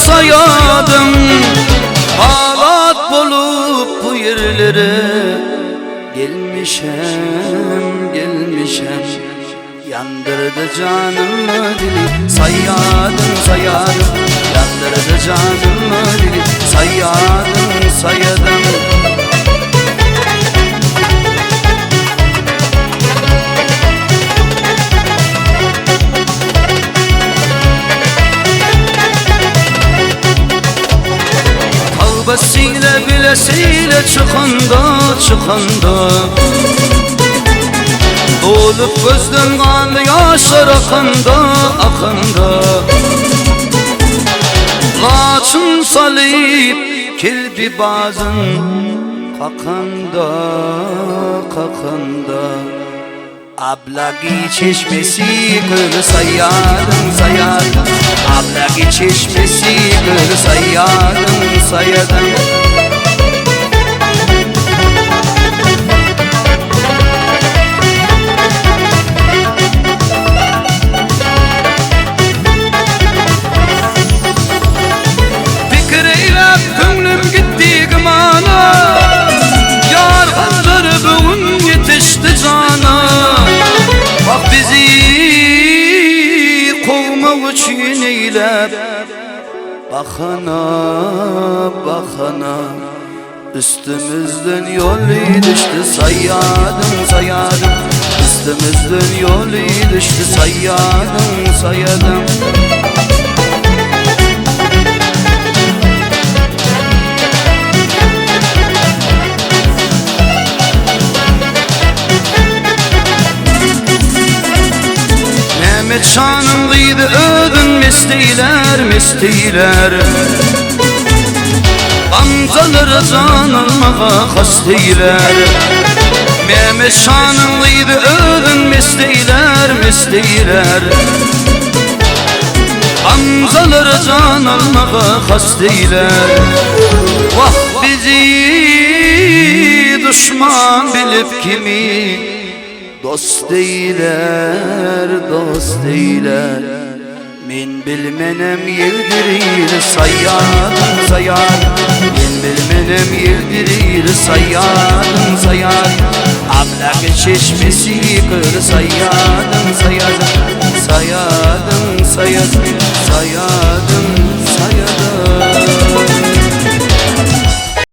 sayadım. Ağlat bulup bu yerlere gelmişem, gelmişem. Yandırdı canımı dili, sayadım, sayadım. Yandırdı canımı dili, sayadım, sayadım. Tavbesiyle bilesiyle çıkanda, çıkanda olup gözden kan yaşlar akında, akında. Laçın salip kirpi bazın kakanda, kakanda. Ablagi çeşmesi gölü sayadım, sayadım. Ablagi çeşmesi gölü sayadım, sayadım. Bakana, bakana, üstümüzden yolu düştü sayadım, sayadım. Üstümüzden yolu düştü sayadım, sayadım. Mehmet şanlıydı ödün mestiler, mestiler. Gamzaları canılmağa kasteyler. Mehmet şanlıydı ödün mestiler, mestiler. Gamzaları canılmağa kasteyler. Vah bizi düşman bilip kimi dost deyler, dost deyler. Men bilmenem yerdir sayadım, sayadım. Men bilmenem yerdir sayadım, sayadım. Ablak çeşmesi kır sayadım, sayadım. Sayadım, sayadım, sayadım.